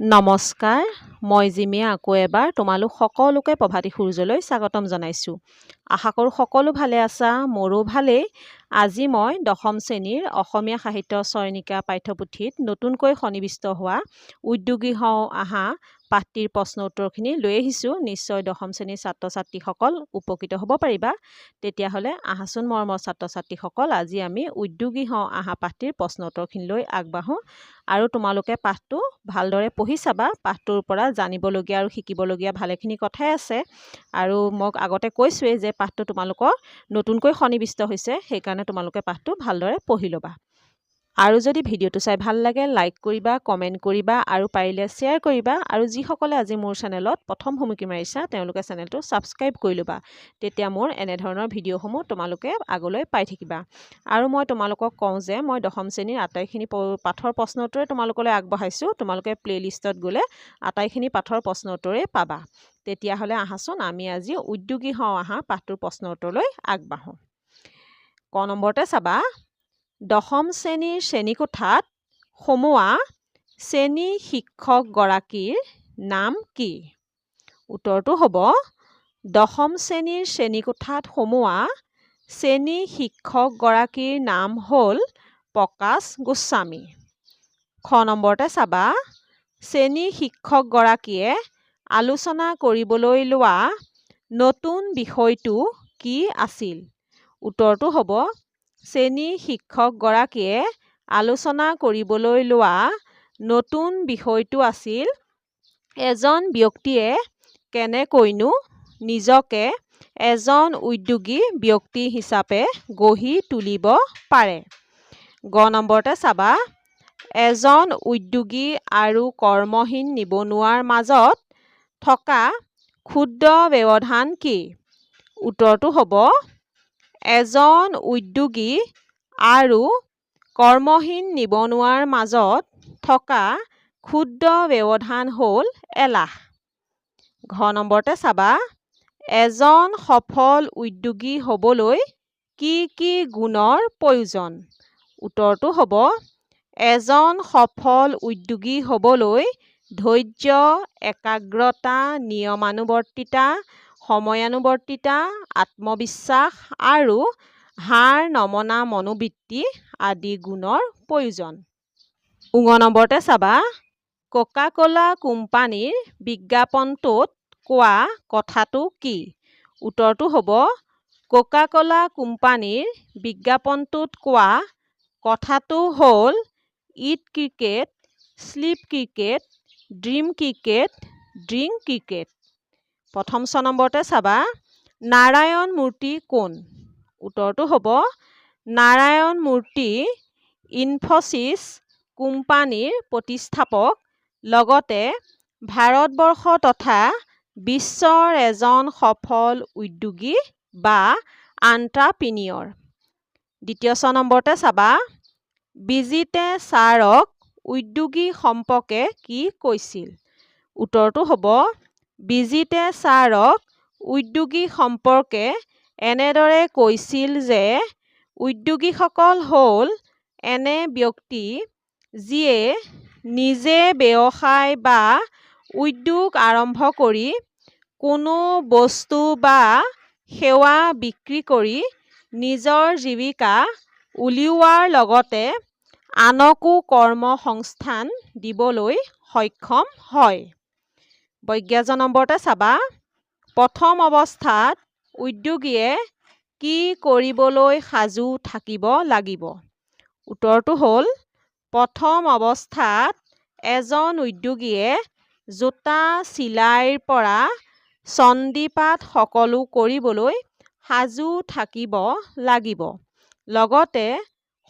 নমস্কাৰ, মই জিমিয়ে আকৌ এবাৰ তোমালোক সকলোকে প্ৰভাতী সূৰ্যলৈ স্বাগতম জনাইছোঁ। আশা কৰোঁ সকলো ভালে আছা, মোৰো ভালেই। আজি মই দশম শ্ৰেণীৰ অসমীয়া সাহিত্য চয়নিকা পাঠ্যপুথিত নতুনকৈ সন্নিৱিষ্ট হোৱা উদ্যোগী হওঁ আহা পাঠটিৰ প্ৰশ্ন উত্তৰখিনি লৈ আহিছোঁ। নিশ্চয় দশম শ্ৰেণীৰ ছাত্ৰ ছাত্ৰীসকল উপকৃত হ'ব পাৰিবা। তেতিয়াহ'লে আহাচোন মৰমৰ ছাত্ৰ ছাত্ৰীসকল, আজি আমি উদ্যোগী হওঁ আহা পাঠটিৰ প্ৰশ্ন উত্তৰখিনি লৈ আগবাঢ়োঁ। আৰু তোমালোকে পাঠটো ভালদৰে পঢ়ি চাবা। পাঠটোৰ পৰা জানিবলগীয়া আৰু শিকিবলগীয়া ভালেখিনি কথাই আছে। আৰু মই আগতে কৈছোঁৱেই যে পাঠটো তোমালোকৰ নতুনকৈ সন্নিৱিষ্ট হৈছে, সেইকাৰণে তোমালোকে পাঠটো ভালদৰে পঢ়ি ল'বা। আৰু যদি ভিডিঅ'টো চাই ভাল লাগে লাইক কৰিবা, কমেণ্ট কৰিবা আৰু পাৰিলে শ্বেয়াৰ কৰিবা। আৰু যিসকলে আজি মোৰ চেনেলত প্ৰথম ভুমুকি মাৰিছা তেওঁলোকে চেনেলটো ছাবস্ক্ৰাইব কৰি ল'বা। তেতিয়া মোৰ এনেধৰণৰ ভিডিঅ'সমূহ তোমালোকে আগলৈ পাই থাকিবা। আৰু মই তোমালোকক কওঁ যে মই দশম শ্ৰেণীৰ আটাইখিনি পাঠৰ প্ৰশ্ন উত্তৰে তোমালোকলৈ আগবঢ়াইছোঁ। তোমালোকে প্লে'লিষ্টত গ'লে আটাইখিনি পাঠৰ প্ৰশ্ন উত্তৰেই পাবা। তেতিয়াহ'লে আহাচোন আমি আজি উদ্যোগী হওঁ আহা পাঠটোৰ প্ৰশ্ন উত্তৰলৈ আগবাঢ়োঁ। ক নম্বৰতে চাবা, দশম শ্ৰেণীৰ শ্ৰেণীকোঠাত সোমোৱা শ্ৰেণী শিক্ষকগৰাকীৰ নাম কি? উত্তৰটো হ'ব দশম শ্ৰেণীৰ শ্ৰেণীকোঠাত সোমোৱা শ্ৰেণী শিক্ষকগৰাকীৰ নাম হ'ল প্ৰকাশ গোস্বামী। খ নম্বৰতে চাবা, শ্ৰেণী শিক্ষকগৰাকীয়ে আলোচনা কৰিবলৈ লোৱা নতুন বিষয়টো কি আছিল? উত্তৰটো হ'ব শ্ৰেণী শিক্ষকগৰাকীয়ে আলোচনা কৰিবলৈ লোৱা নতুন বিষয়টো আছিল এজন ব্যক্তিয়ে কেনেকৈনো নিজকে এজন উদ্যোগী ব্যক্তি হিচাপে গঢ়ি তুলিব পাৰে। গ নম্বৰতে চাবা, এজন উদ্যোগী আৰু কৰ্মহীন নিবনুৱাৰ মাজত থকা ক্ষুদ্ৰ ব্যৱধান কি? উত্তৰটো হ'ব এজন উদ্যোগী আৰু কৰ্মহীন নিবনুৱাৰ মাজত থকা ক্ষুদ্ৰ ব্যৱধান হ'ল এলাহ। ঘ নম্বৰতে চাবা, এজন সফল উদ্যোগী হ'বলৈ কি কি গুণৰ প্ৰয়োজন? উত্তৰটো হ'ব এজন সফল উদ্যোগী হ'বলৈ ধৈৰ্য, একাগ্ৰতা, নিয়মানুৱৰ্তিতা, সময়ানুৱৰ্তিতা, আত্মবিশ্বাস আৰু হাৰ নমনা মনোবৃত্তি আদি গুণৰ প্ৰয়োজন। ঙ নম্বৰতে চাবা, কোকা কোলা কোম্পানীৰ বিজ্ঞাপনটোত কোৱা কথাটো কি? উত্তৰটো হ'ব কোকা কোলা কোম্পানীৰ বিজ্ঞাপনটোত কোৱা কথাটো হ'ল eat cricket, sleep cricket, dream cricket, drink cricket. প্ৰথম ছ নম্বৰতে চাবা, নাৰায়ণ মূৰ্তি কোন? উত্তৰটো হ'ব নাৰায়ণ মূৰ্তি ইনফ'চিছ কোম্পানীৰ প্ৰতিষ্ঠাপক, লগতে ভাৰতবৰ্ষ তথা বিশ্বৰ এজন সফল উদ্যোগী বা আন্ত্ৰাপ্ৰিনিয়ৰ। দ্বিতীয় ছ নম্বৰতে চাবা, বিজিতে ছাৰক উদ্যোগী সম্পৰ্কে কি কৈছিল? উত্তৰটো হ'ব বিজিতে ছাৰক উদ্যোগী সম্পৰ্কে এনেদৰে কৈছিল যে উদ্যোগীসকল হ'ল এনে ব্যক্তি যিয়ে নিজে ব্যৱসায় বা উদ্যোগ আৰম্ভ কৰি কোনো বস্তু বা সেৱা বিক্ৰী কৰি নিজৰ জীৱিকা উলিওৱাৰ লগতে আনকো কৰ্মসংস্থান দিবলৈ সক্ষম হয়। ২২ নম্বৰতে চাবা, প্ৰথম অৱস্থাত উদ্যোগীয়ে কি কৰিবলৈ সাজু থাকিব লাগিব? উত্তৰটো হ'ল প্ৰথম অৱস্থাত এজন উদ্যোগীয়ে জোতা চিলাইৰ পৰা চণ্ডীপাঠ সকলো কৰিবলৈ সাজু থাকিব লাগিব। লগতে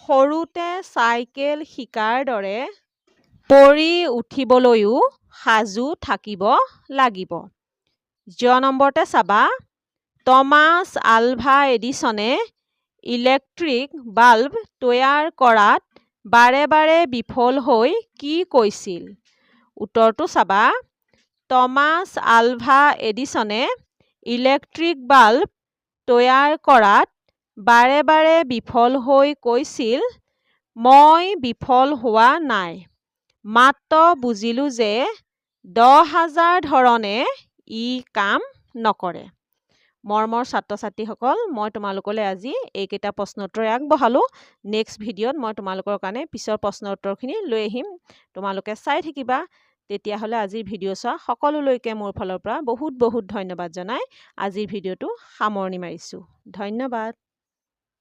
সৰুতে চাইকেল শিকাৰ দৰে পৰি উঠিবলৈও সাজু থাকিব লাগিব। জ নম্বৰতে চাবা, টমাছ আলভা এডিছনে ইলেক্ট্ৰিক বাল্ব তৈয়াৰ কৰাত বাৰে বাৰে বিফল হৈ কি কৈছিল? উত্তৰটো চাবা, টমাছ আলভা এডিছনে ইলেক্ট্ৰিক বাল্ব তৈয়াৰ কৰাত বাৰে বাৰে বিফল হৈ কৈছিল, মই বিফল হোৱা নাই, মাত্ৰ বুজিলোঁ যে 10,000 ধৰণে ই কাম নকৰে। মৰমৰ ছাত্ৰ-ছাত্ৰীসকল, মই তোমালোকলৈ আজি এইকেইটা প্ৰশ্ন উত্তৰ আগবঢ়ালোঁ। নেক্সট ভিডিঅ'ত মই তোমালোকৰ কাৰণে পিছৰ প্ৰশ্ন উত্তৰখিনি লৈ আহিম। তোমালোকে চাই থাকিবা। তেতিয়াহ'লে আজিৰ ভিডিঅ' চোৱা সকলোলৈকে মোৰ ফালৰ পৰা বহুত বহুত ধন্যবাদ জনাই আজিৰ ভিডিঅ'টো সামৰণি মাৰিছোঁ। ধন্যবাদ।